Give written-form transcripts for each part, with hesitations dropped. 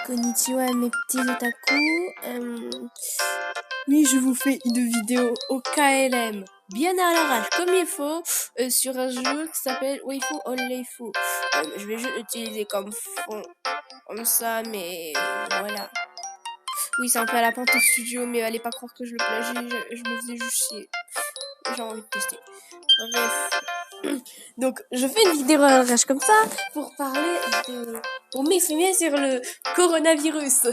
Konnichiwa mes petits otaku. Oui, je vous fais une vidéo au KLM, bien à l'arrache, comme il faut, sur un jeu qui s'appelle Waifu on Leifu. Je vais juste l'utiliser comme fond, comme ça, mais voilà. Oui, c'est un peu à la pente au studio, mais allez pas croire que je le plagie, je me faisais juste chier. J'ai envie de tester. Bref. Donc, je fais une vidéo à l'arrache comme ça pour parler pour m'exprimer sur le coronavirus.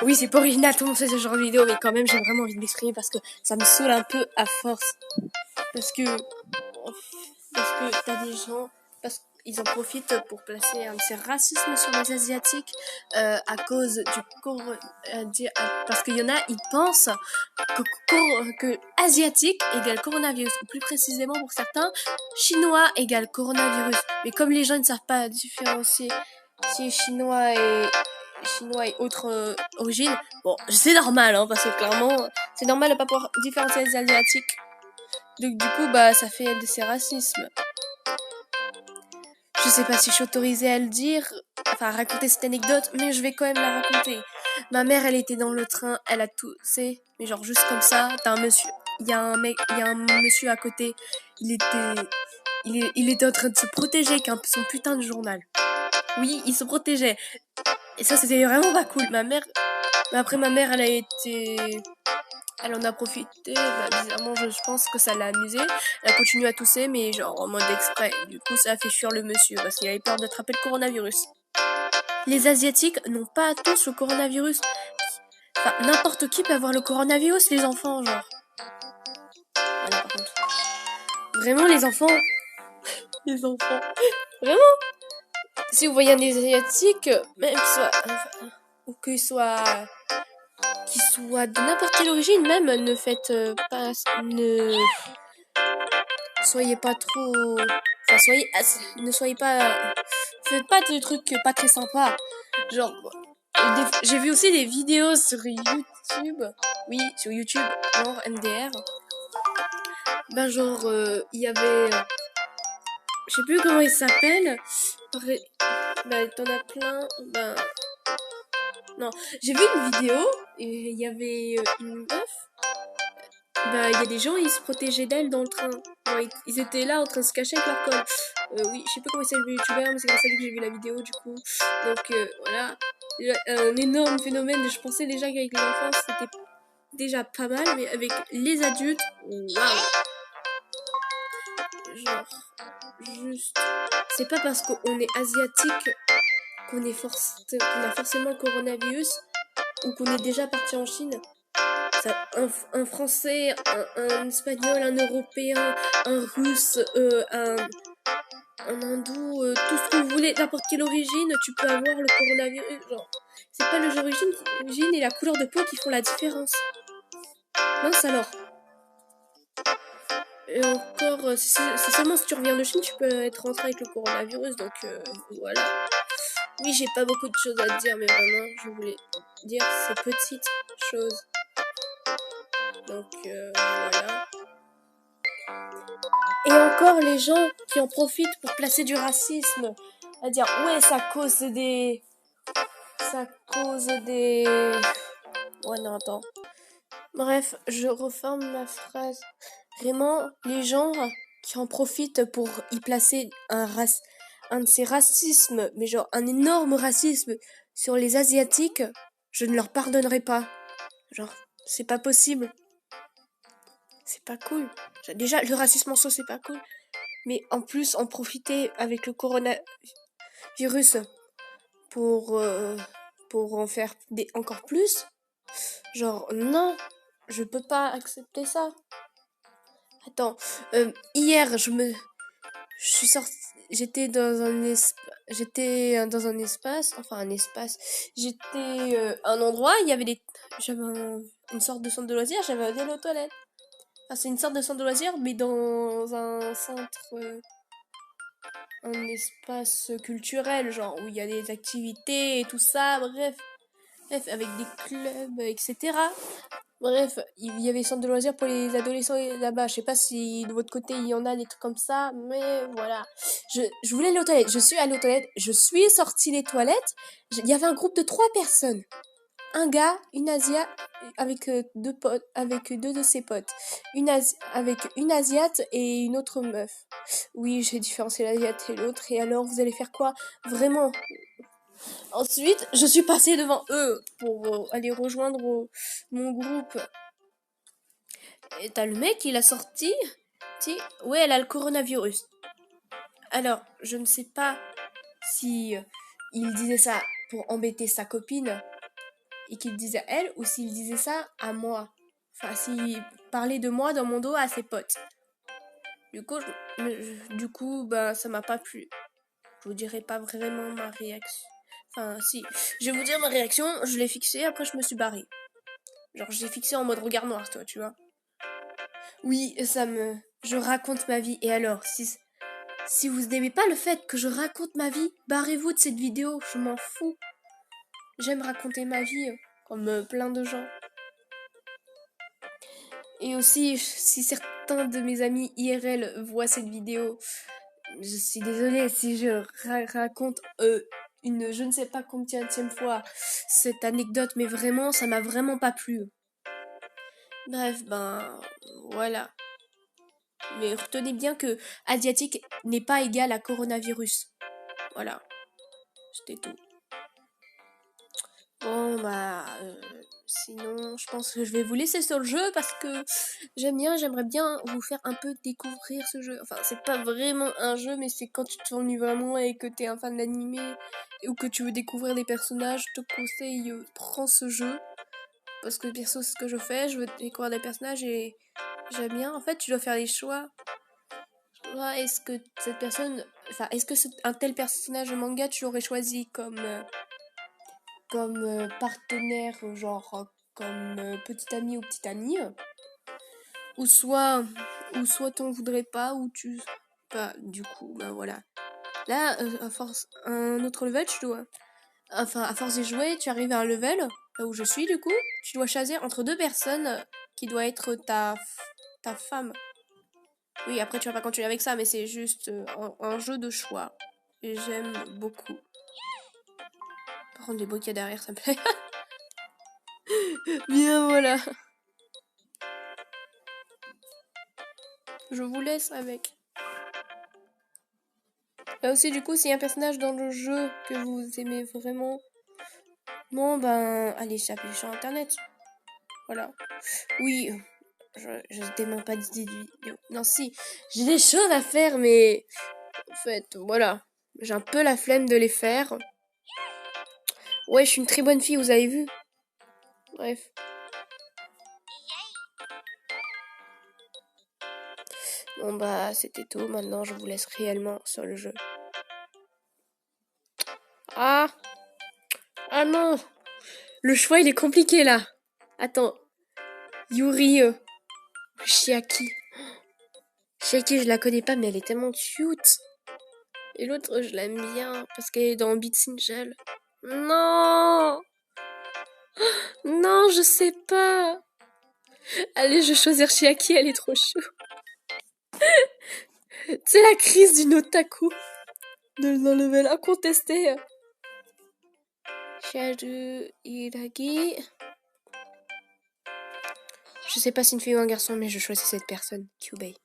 Oui, c'est pas original, tout le monde fait ce genre de vidéo, mais quand même, j'ai vraiment envie de m'exprimer parce que ça me saoule un peu à force. Parce que t'as des gens, parce qu'ils en profitent pour placer un petit racisme sur les Asiatiques à cause du parce qu'il y en a, ils pensent que asiatique égale coronavirus, ou plus précisément pour certains, chinois égale coronavirus. Mais comme les gens ne savent pas différencier si chinois et autres origines, bon, c'est normal, hein, parce que clairement, c'est normal de pas pouvoir différencier les asiatiques. Donc du coup, bah, ça fait de ces racismes. Je sais pas si je suis autorisée à le dire, enfin à raconter cette anecdote, mais je vais quand même la raconter. Ma mère, elle était dans le train, elle a toussé, mais genre juste comme ça, t'as un monsieur, il y a un monsieur à côté, il était en train de se protéger avec son putain de journal. Oui, il se protégeait. Et ça, c'était vraiment pas cool. Après ma mère, elle en a profité, bizarrement je pense que ça l'a amusée. Elle a continué à tousser, mais genre en mode exprès. Du coup ça a fait fuir le monsieur parce qu'il avait peur d'attraper le coronavirus. Les Asiatiques n'ont pas tous le coronavirus. Enfin, n'importe qui peut avoir le coronavirus, les enfants, genre. Voilà, par contre. Vraiment, les enfants. Les enfants. Vraiment. Si vous voyez un Asiatique, même qu'il soit de n'importe quelle origine, même, ne faites pas, soyez pas trop, enfin, ne soyez pas, faites pas de trucs pas très sympas. Genre, j'ai vu aussi des vidéos sur YouTube, oui, sur YouTube, genre MDR. Ben genre, il y avait, je sais plus comment il s'appelle. Ben t'en as plein. Ben non, j'ai vu une vidéo et il y avait une meuf. Ben il y a des gens, ils se protégeaient d'elle dans le train. Genre, ils étaient là en train de se cacher avec leur col. Oui, je sais pas comment c'est le youtubeur, mais c'est grâce à lui que j'ai vu la vidéo du coup. Donc voilà, un énorme phénomène. Je pensais déjà qu'avec les enfants c'était déjà pas mal, mais avec les adultes, waouh. Genre, juste, c'est pas parce qu'on est asiatique qu'on a forcément le coronavirus ou qu'on est déjà parti en Chine. Un français, un espagnol, un européen, un russe, un hindou, tout ce que vous voulez, n'importe quelle origine, tu peux avoir le coronavirus. Genre, c'est pas l'origine et la couleur de peau qui font la différence. Mince alors. Et encore, c'est seulement si tu reviens de Chine, tu peux être rentré avec le coronavirus, donc voilà. Oui, j'ai pas beaucoup de choses à dire, mais vraiment, je voulais dire ces petites choses. Donc voilà. Et encore les gens qui en profitent pour placer du racisme, à dire ouais, ça cause des... Ouais, non, attends. Bref, je reforme ma phrase. Vraiment, les gens qui en profitent pour y placer un de ces racismes, mais genre un énorme racisme sur les Asiatiques, je ne leur pardonnerai pas. Genre, c'est pas possible. C'est pas cool. Déjà, le racisme en soi, c'est pas cool. Mais en plus, en profiter avec le coronavirus pour en faire encore plus. Genre, non, je peux pas accepter ça. Attends, hier, je suis sortie, j'étais dans un espace, un endroit, j'avais une sorte de centre de loisirs, j'avais un vélo aux toilettes. Enfin, c'est une sorte de centre de loisirs, mais dans un un espace culturel, genre, où il y a des activités et tout ça, bref, avec des clubs, etc. Bref, il y avait centre de loisirs pour les adolescents là-bas. Je sais pas si de votre côté il y en a des trucs comme ça, mais voilà. Je voulais aller aux toilettes. Je suis allée aux toilettes. Je suis sortie des toilettes. Il y avait un groupe de 3 personnes. Un gars, une Asia avec deux potes, avec deux de ses potes, avec une Asiate et une autre meuf. Oui, j'ai différencié l'Asiate et l'autre. Et alors, vous allez faire quoi? Vraiment? Ensuite, je suis passée devant eux pour aller rejoindre mon groupe. Et t'as le mec, il a sorti, dit, ouais, elle a le coronavirus. Alors, je ne sais pas si il disait ça pour embêter sa copine et qu'il disait à elle, ou s'il disait ça à moi. Enfin, s'il parlait de moi dans mon dos à ses potes. Du coup, bah, ça m'a pas plu. Je vous dirai pas vraiment ma réaction. Enfin, si. Je vais vous dire ma réaction, je l'ai fixée, après je me suis barrée. Genre, je l'ai fixée en mode regard noir, toi, tu vois. Oui, je raconte ma vie, et alors, si vous n'aimez pas le fait que je raconte ma vie, barrez-vous de cette vidéo, je m'en fous. J'aime raconter ma vie, comme plein de gens. Et aussi, si certains de mes amis IRL voient cette vidéo, je suis désolée si je raconte une je ne sais pas combienième fois cette anecdote, mais vraiment, ça m'a vraiment pas plu. Bref, ben voilà. Mais retenez bien que asiatique n'est pas égal à coronavirus. Voilà, c'était tout. Bon, bah, sinon, je pense que je vais vous laisser sur le jeu parce que j'aimerais bien vous faire un peu découvrir ce jeu. Enfin, c'est pas vraiment un jeu, mais c'est quand tu t'ennuies vraiment et que t'es un fan d'animé ou que tu veux découvrir des personnages, je te conseille, prends ce jeu. Parce que perso, c'est ce que je fais, je veux découvrir des personnages et j'aime bien. En fait, tu dois faire des choix. Est-ce que cette personne, enfin, est-ce que un tel personnage de manga tu l'aurais choisi comme partenaire, genre comme petit ami ou petite amie, ou soit t'en voudrais pas, ou tu pas, du coup, ben voilà. Là, à force, un autre level, enfin, à force de jouer, tu arrives à un level, là où je suis, du coup, tu dois choisir entre 2 personnes qui doit être ta femme. Oui, après, tu vas pas continuer avec ça, mais c'est juste un jeu de choix. Et j'aime beaucoup. Par contre, les bruits qu'il y a derrière, ça me plaît. Bien, voilà. Je vous laisse avec. Là aussi, du coup, s'il y a un personnage dans le jeu que vous aimez vraiment, bon, ben, allez chercher sur internet. Voilà. Oui, je dément pas d'idées de vidéo. Non, si, j'ai des choses à faire, mais en fait, voilà. J'ai un peu la flemme de les faire. Ouais, je suis une très bonne fille, vous avez vu. Bref. Bon, bah, c'était tout. Maintenant, je vous laisse réellement sur le jeu. Ah! Ah non! Le choix, il est compliqué, là. Attends. Yuri, Chiaki. Chiaki, je la connais pas, mais elle est tellement cute. Et l'autre, je l'aime bien, parce qu'elle est dans Beats Angel. Non! Non, je sais pas. Allez, je vais choisir Chiaki, elle est trop chou. C'est la crise d'une otaku. D'un level incontesté. Shadu Iragi. Je sais pas si c'est une fille ou un garçon, mais je choisis cette personne. Kyubei.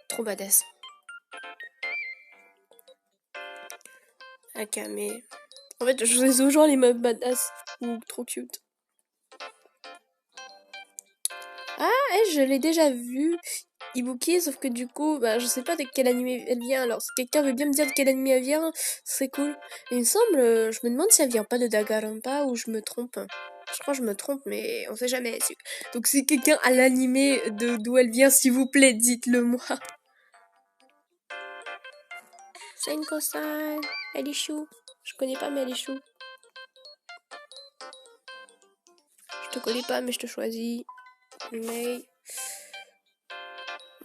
Trop badass. Akame. En fait, je choisis toujours les meufs badass ou trop cute. Ah, je l'ai déjà vue. Ibuki, sauf que du coup, bah, je sais pas de quel animé elle vient. Alors, si quelqu'un veut bien me dire de quel animé elle vient, c'est cool. Et il me semble, je me demande si elle vient pas de Danganronpa ou je me trompe. Je crois que je me trompe, mais on sait jamais. Donc, si quelqu'un a l'animé d'où elle vient, s'il vous plaît, dites-le moi. Senko-san, elle est chou. Je connais pas, mais elle est chou. Je te connais pas, mais je te choisis. Mais...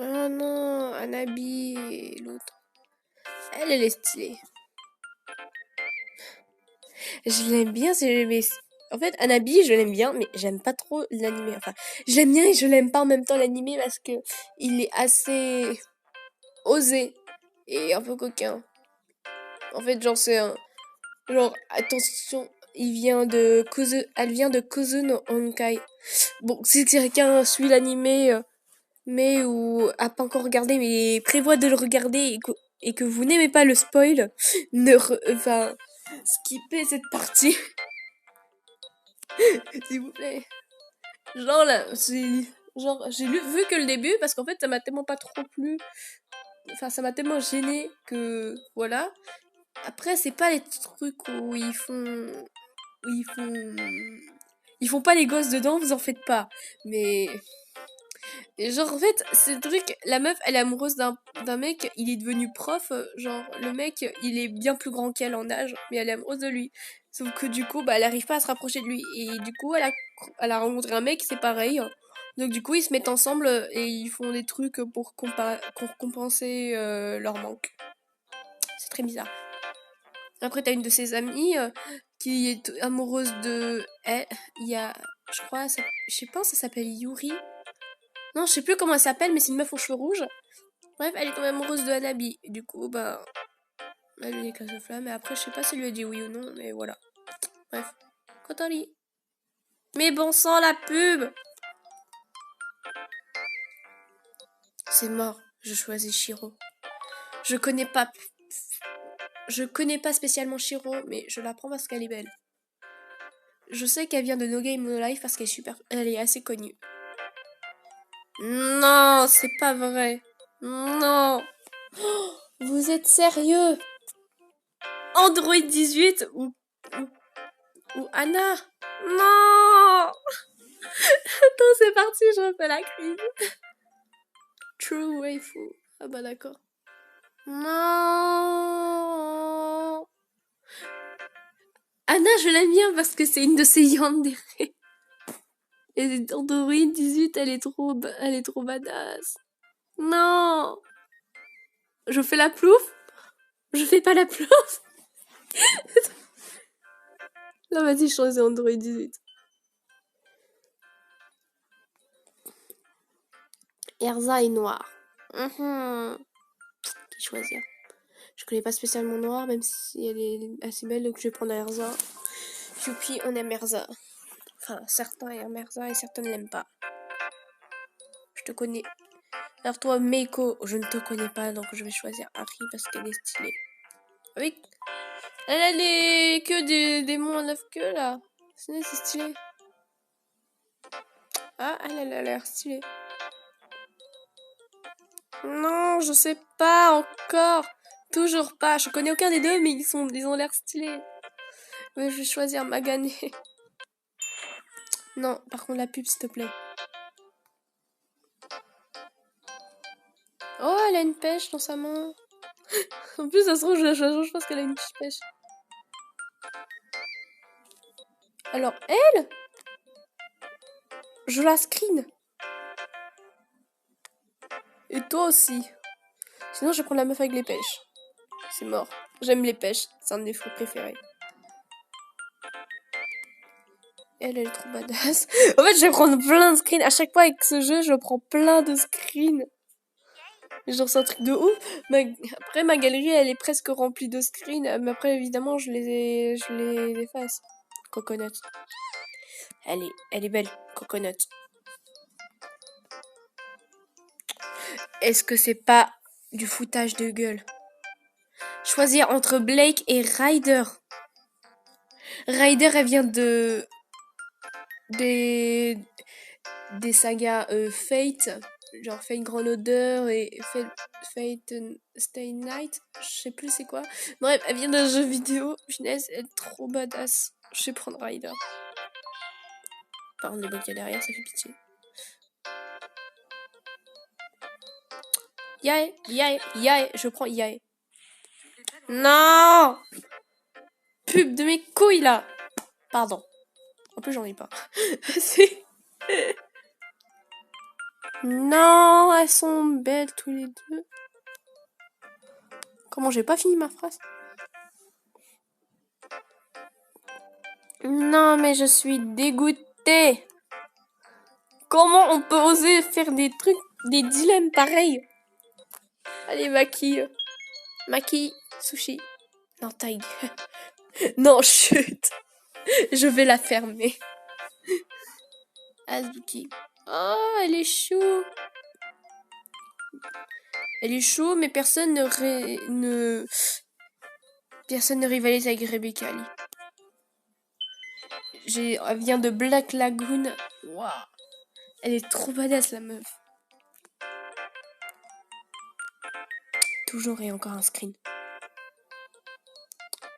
Oh non, Anabi et l'autre. Elle est stylée. Je l'aime bien, mais En fait, Anabi, je l'aime bien, mais j'aime pas trop l'animé. Enfin, je l'aime bien et je l'aime pas en même temps l'animé parce que il est assez osé et un peu coquin. En fait, genre, c'est un... Genre, attention, elle vient de Kozu no Honkai. Bon, si quelqu'un suit l'animé, mais ou a pas encore regardé, mais prévoit de le regarder et que vous n'aimez pas le spoil, enfin, skippez cette partie, s'il vous plaît. Genre là, j'ai vu que le début parce qu'en fait ça m'a tellement pas trop plu, enfin ça m'a tellement gêné que voilà. Après c'est pas les trucs où ils font pas les gosses dedans, vous en faites pas. Mais et genre en fait c'est le truc, la meuf elle est amoureuse d'un mec, il est devenu prof, genre le mec il est bien plus grand qu'elle en âge, mais elle est amoureuse de lui. Sauf que du coup bah elle arrive pas à se rapprocher de lui et du coup elle a rencontré un mec, c'est pareil. Donc du coup ils se mettent ensemble et ils font des trucs pour compenser leur manque. C'est très bizarre. Après t'as une de ses amies qui est amoureuse de elle, il y a je crois je sais pas, ça s'appelle Yuri. Non, je sais plus comment elle s'appelle, mais c'est une meuf aux cheveux rouges. Bref, elle est tombée amoureuse de Hanabi. Et du coup, bah, elle lui éclate le flamme. Et après, je sais pas si elle lui a dit oui ou non, mais voilà. Bref, quand on lit. Mais bon sang, la pub! C'est mort, je choisis Shiro. Je connais pas. Je connais pas spécialement Shiro, mais je la prends parce qu'elle est belle. Je sais qu'elle vient de No Game No Life parce qu'elle est super. Elle est assez connue. Non, c'est pas vrai. Non. Oh, vous êtes sérieux? Android 18 ou Anna? Non! Attends, c'est parti, je refais la crise. True waifu. Ah bah d'accord. Non! Anna, je l'aime bien parce que c'est une de ses yandere. Et Android 18, elle est trop badass. Non! Je fais la plouf? Je fais pas la plouf? Non, vas-y, je choisis Android 18. Erza est noire. Qui choisir? Je connais pas spécialement Noire, même si elle est assez belle, donc je vais prendre Erza. Youpi, on aime Erza. Enfin, certains aiment Erza et certains ne l'aiment pas. Je te connais. Alors toi, Meiko, je ne te connais pas, donc je vais choisir Harry parce qu'elle est stylée. Oui. Elle est que des démons à 9 queues, là. C'est stylé. Ah, elle a l'air stylée. Non, je sais pas encore. Toujours pas. Je connais aucun des deux, mais ils ont l'air stylés. Mais je vais choisir Magane. Non, par contre la pub, s'il te plaît. Oh, elle a une pêche dans sa main. En plus, ça se trouve, je pense qu'elle a une pêche. Alors, elle, je la screen. Et toi aussi. Sinon, je vais prendre la meuf avec les pêches. C'est mort. J'aime les pêches. C'est un de mes fruits préférés. Elle est trop badass. En fait, je vais prendre plein de screens. À chaque fois avec ce jeu, je prends plein de screens. Genre, c'est un truc de ouf. Après, ma galerie, elle est presque remplie de screens. Mais après, évidemment, je les efface. Coconut. Elle est belle. Coconut. Est-ce que c'est pas du foutage de gueule? Choisir entre Blake et Ryder. Ryder, elle vient des sagas Fate, genre Fate Grand Odeur et Fate Stay Night, je sais plus c'est quoi. Bref, elle vient d'un jeu vidéo. Punaise, elle est trop badass. Je vais prendre Ryder. Par contre, les blocs qu'il y a derrière, ça fait pitié. Yae, je prends Yae. Non! Pub de mes couilles là! Pardon. En plus, j'en ai pas. Non, elles sont belles tous les deux. Comment j'ai pas fini ma phrase? Non, mais je suis dégoûtée. Comment on peut oser faire des trucs, des dilemmes pareils? Allez, Maki. Maki, sushi. Non, taille. Non, chut. Je vais la fermer. Azuki. Oh, elle est chou. Elle est chou, mais personne ne rivalise avec Rebecca Lee. Elle vient de Black Lagoon. Waouh. Elle est trop badass, la meuf. Toujours et encore un screen.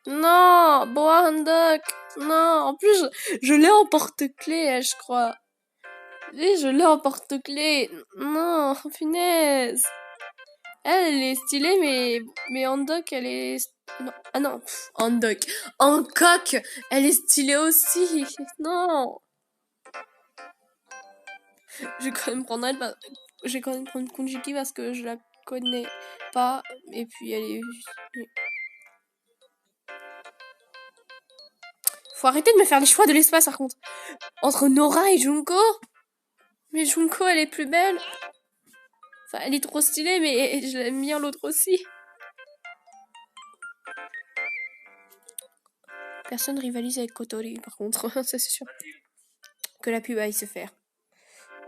Non, Boa Handok. Non, en plus, je l'ai en porte-clés, je crois. Et je l'ai en porte-clés. Non, punaise. Elle est stylée, mais Handok, elle est... Non. Ah non, Handok. Hancock, elle est stylée aussi. Non. Je vais quand même prendre elle. Je vais quand même prendre Kunjiki parce que je la connais pas. Et puis elle est... Faut arrêter de me faire les choix de l'espace par contre. Entre Nora et Junko. Mais Junko, elle est plus belle. Enfin, elle est trop stylée, mais je l'aime bien l'autre aussi. Personne rivalise avec Kotori, par contre. Ça, c'est sûr. Que la pub aille se faire.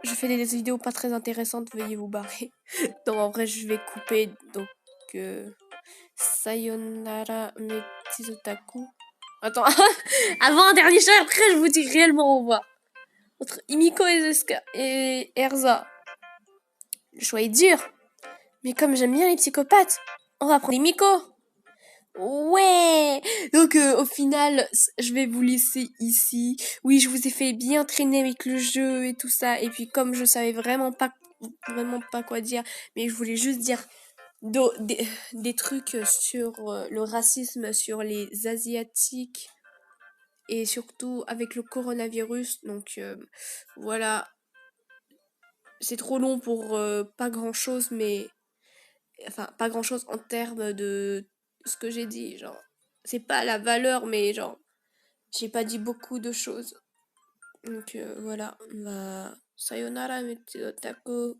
Je fais des vidéos pas très intéressantes, veuillez vous barrer. Non, en vrai, je vais couper. Donc, Sayonara Metsuzutaku. Attends, avant un dernier chat, après, je vous dis réellement au revoir. Entre Himiko et Erza. Le choix est dur. Mais comme j'aime bien les psychopathes, on va prendre Himiko. Ouais. Donc au final, je vais vous laisser ici. Oui, je vous ai fait bien traîner avec le jeu et tout ça. Et puis comme je savais vraiment pas quoi dire, mais je voulais juste dire des trucs sur le racisme, sur les Asiatiques et surtout avec le coronavirus. Donc voilà, c'est trop long pour pas grand chose, mais enfin pas grand chose en termes de ce que j'ai dit, genre c'est pas la valeur, mais genre j'ai pas dit beaucoup de choses. Donc voilà, sayonara, Metsuyo Taku.